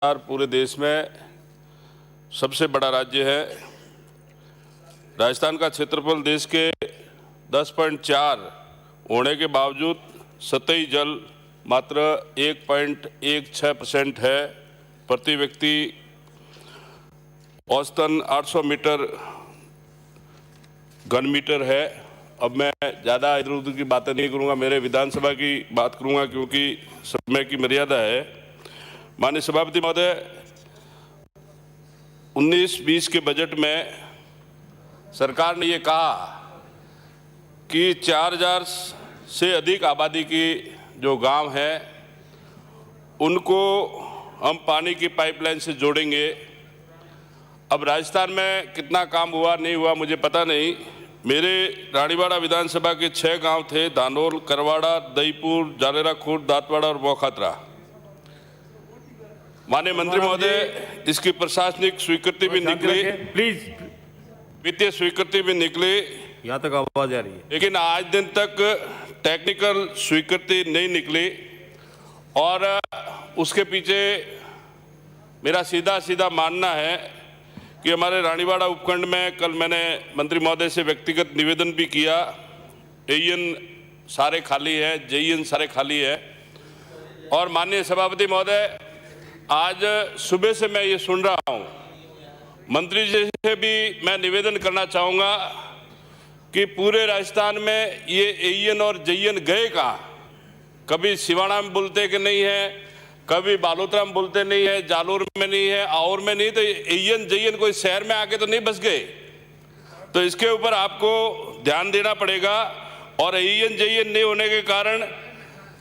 पूरे देश में सबसे बड़ा राज्य है। राजस्थान का क्षेत्रफल देश के 10.4 होने के बावजूद सतही जल मात्र 1.16% है। प्रति व्यक्ति औसतन 800 मीटर घन मीटर है। अब मैं ज़्यादा इधर उधर की बातें नहीं करूँगा, मेरे विधानसभा की बात करूँगा क्योंकि समय की मर्यादा है। माननीय सभापति महोदय, 19-20 के बजट में सरकार ने ये कहा कि 4000 से अधिक आबादी की जो गांव हैं उनको हम पानी की पाइपलाइन से जोड़ेंगे। अब राजस्थान में कितना काम हुआ नहीं हुआ मुझे पता नहीं। मेरे रानीवाड़ा विधानसभा के 6 गांव थे, धानोल, करवाड़ा, दहीपुर, जालेरा खुर्द, दांतवाड़ा और बोखात्रा। माननीय मंत्री महोदय, इसकी प्रशासनिक स्वीकृति भी निकली, प्लीज वित्तीय स्वीकृति भी निकली, यहाँ तक आवाज आ रही है, लेकिन आज दिन तक टेक्निकल स्वीकृति नहीं निकली। और उसके पीछे मेरा सीधा मानना है कि हमारे रानीवाड़ा उपखंड में कल मैंने मंत्री महोदय से व्यक्तिगत निवेदन भी किया। एईएन सारे खाली है, जेईएन सारे खाली है। और माननीय सभापति महोदय, आज सुबह से मैं ये सुन रहा हूँ, मंत्री जी से भी मैं निवेदन करना चाहूँगा कि पूरे राजस्थान में ये एईएन और जेईएन गए कहाँ? कभी सिवाना में बोलते कि नहीं है, कभी बालोतरा में बोलते नहीं है, जालोर में नहीं है, और में नहीं, तो एईएन जेईएन कोई शहर में आके तो नहीं बस गए। तो इसके ऊपर आपको ध्यान देना पड़ेगा। और एईएन जेईएन नहीं होने के कारण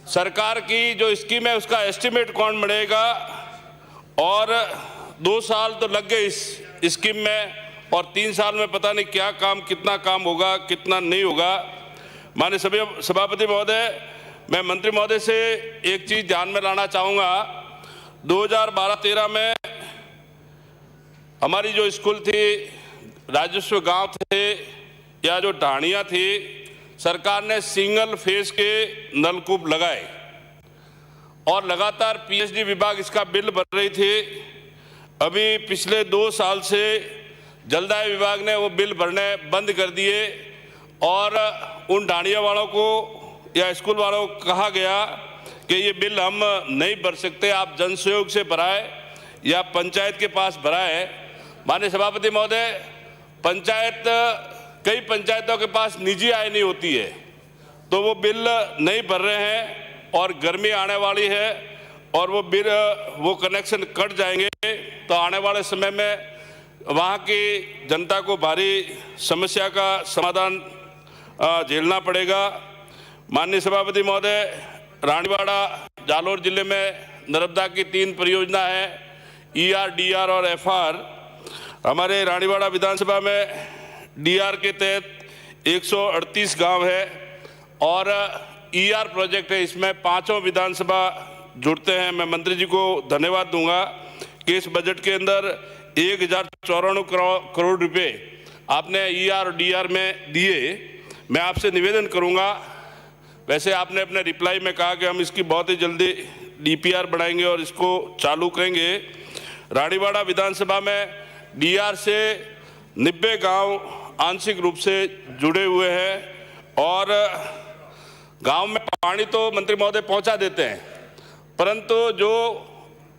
सरकार की जो स्कीम है उसका एस्टिमेट कौन बढ़ेगा? और 2 साल तो लग गए इस स्कीम में, और 3 साल में पता नहीं क्या काम, कितना काम होगा, कितना नहीं होगा। माननीय सभापति महोदय, मैं मंत्री महोदय से एक चीज़ ध्यान में लाना चाहूँगा। 2012-13 में हमारी जो स्कूल थी, राजस्व गांव थे या जो ढाणियाँ थी, सरकार ने सिंगल फेस के नलकूप लगाए और लगातार पीएचडी विभाग इसका बिल भर रही थी। अभी पिछले 2 साल से जलदाय विभाग ने वो बिल भरने बंद कर दिए और उन ढाणिया वालों को या स्कूल वालों को कहा गया कि ये बिल हम नहीं भर सकते, आप जन सहयोग से भराए या पंचायत के पास भराए। माननीय सभापति महोदय, कई पंचायतों के पास निजी आय नहीं होती है, तो वो बिल नहीं भर रहे हैं और गर्मी आने वाली है और वो कनेक्शन कट जाएंगे तो आने वाले समय में वहाँ की जनता को भारी समस्या का समाधान झेलना पड़ेगा। माननीय सभापति महोदय, रानीवाड़ा जालोर जिले में नर्मदा की 3 परियोजना है, ईआर, डीआर और एफआर। हमारे रानीवाड़ा विधानसभा में डीआर के तहत 138 गांव है और ईआर प्रोजेक्ट है, इसमें 5 विधानसभा जुड़ते हैं। मैं मंत्री जी को धन्यवाद दूंगा कि इस बजट के अंदर 1094 करोड़ रुपए आपने ईआर और डीआर में दिए। मैं आपसे निवेदन करूंगा, वैसे आपने अपने रिप्लाई में कहा कि हम इसकी बहुत ही जल्दी डीपीआर बनाएंगे और इसको चालू करेंगे। रानीवाड़ा विधानसभा में डीआर से 90 गांव आंशिक रूप से जुड़े हुए हैं और गांव में पानी तो मंत्री महोदय पहुंचा देते हैं, परंतु जो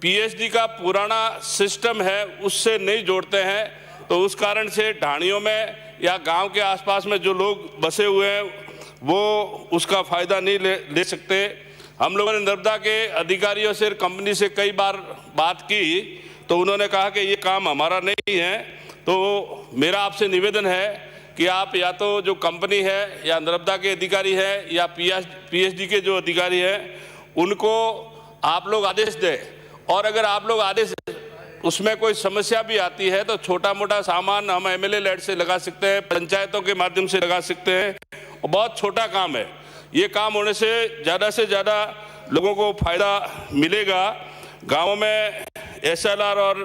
पीएचडी का पुराना सिस्टम है उससे नहीं जोड़ते हैं, तो उस कारण से ढाणियों में या गांव के आसपास में जो लोग बसे हुए हैं वो उसका फ़ायदा नहीं ले सकते। हम लोगों ने नर्मदा के अधिकारियों से, कंपनी से कई बार बात की तो उन्होंने कहा कि ये काम हमारा नहीं है। तो मेरा आपसे निवेदन है कि आप या तो जो कंपनी है या नर्मदा के अधिकारी है या पीएचडी के जो अधिकारी हैं उनको आप लोग आदेश दें, और अगर आप लोग आदेश उसमें कोई समस्या भी आती है तो छोटा मोटा सामान हम एमएलए लेड से लगा सकते हैं, पंचायतों के माध्यम से लगा सकते हैं, और बहुत छोटा काम है। ये काम होने से ज़्यादा लोगों को फायदा मिलेगा। गाँवों में एसएलआर और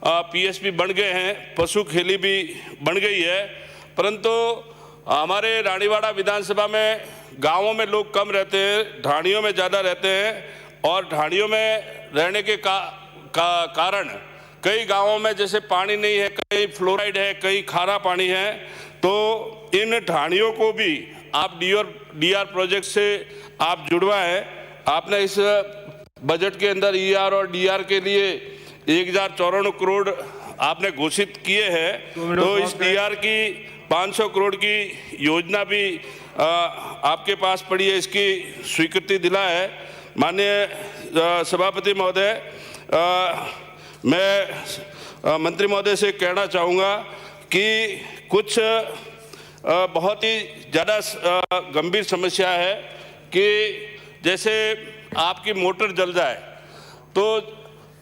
पीएसपी बन गए हैं, पशु खेली भी बन गई है, परंतु हमारे रानीवाड़ा विधानसभा में गाँवों में लोग कम रहते हैं, ढाणियों में ज़्यादा रहते हैं और ढाणियों में रहने के कारण कई गांवों में जैसे पानी नहीं है, कहीं फ्लोराइड है, कहीं खारा पानी है, तो इन ढाणियों को भी आप डीआर प्रोजेक्ट से आप जुड़वाएं। आपने इस बजट के अंदर ईआर और डीआर के लिए 1054 करोड़ आपने घोषित किए हैं, तो इस डीआर की 500 करोड़ की योजना भी आपके पास पड़ी है, इसकी स्वीकृति दिला है। माननीय सभापति महोदय, मैं मंत्री महोदय से कहना चाहूँगा कि कुछ बहुत ही ज़्यादा गंभीर समस्या है कि जैसे आपकी मोटर जल जाए, तो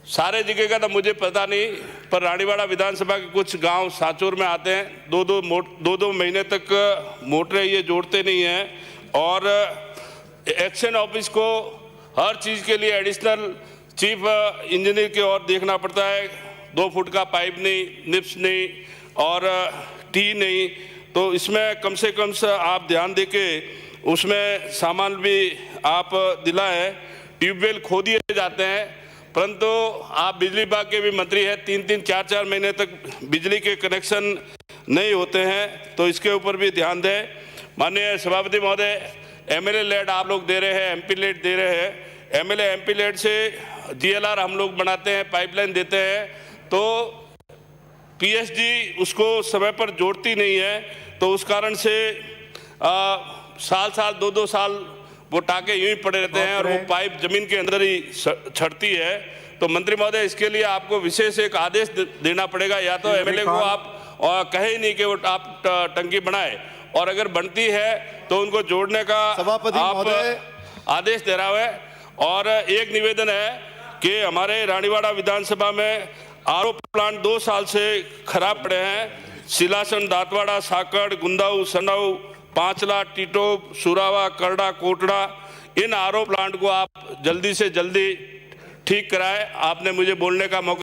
सारे जगह का तो मुझे पता नहीं, पर रानीवाड़ा विधानसभा के कुछ गांव सांचौर में आते हैं, दो महीने तक मोटरें ये जोड़ते नहीं हैं और एक्शन ऑफिस को हर चीज़ के लिए एडिशनल चीफ इंजीनियर की ओर देखना पड़ता है। 2 फुट का पाइप नहीं, निप्स नहीं और टी नहीं, तो इसमें कम से कम आप ध्यान देके उसमें सामान भी आप दिलाएं। ट्यूबवेल खो दिए जाते हैं, परंतु आप बिजली विभाग के भी मंत्री हैं, 3-3, 4-4 महीने तक बिजली के कनेक्शन नहीं होते हैं, तो इसके ऊपर भी ध्यान दें। माननीय सभापति महोदय, एमएलए लेड आप लोग दे रहे हैं, एमपी लेड दे रहे हैं। एमएलए एमपी लेड से डीएलआर हम लोग बनाते हैं, पाइपलाइन देते हैं, तो पीएसडी उसको समय पर जोड़ती नहीं है, तो उस कारण से साल 2-2 साल वो टाके यूं ही पड़े रहते हैं और वो पाइप जमीन के अंदर ही छड़ती है। तो मंत्री महोदय, इसके लिए आपको विशेष एक आदेश देना पड़ेगा, या तो एमएलए को आप कहे ही नहीं कि वो आप टंकी बनाए, और अगर बनती है तो उनको जोड़ने का आप आदेश दे रहा है। और एक निवेदन है कि हमारे रानीवाड़ा विधानसभा में आरओ प्लांट 2 साल से खराब पड़े हैं। सिलासन, दांतवाड़ा, साकड़, गुंदाऊ, सनाऊ, पांचला, टीटोप, सुरावा, करड़ा, कोटड़ा, इन आरओ प्लांट को आप जल्दी से जल्दी ठीक कराएं। आपने मुझे बोलने का मौका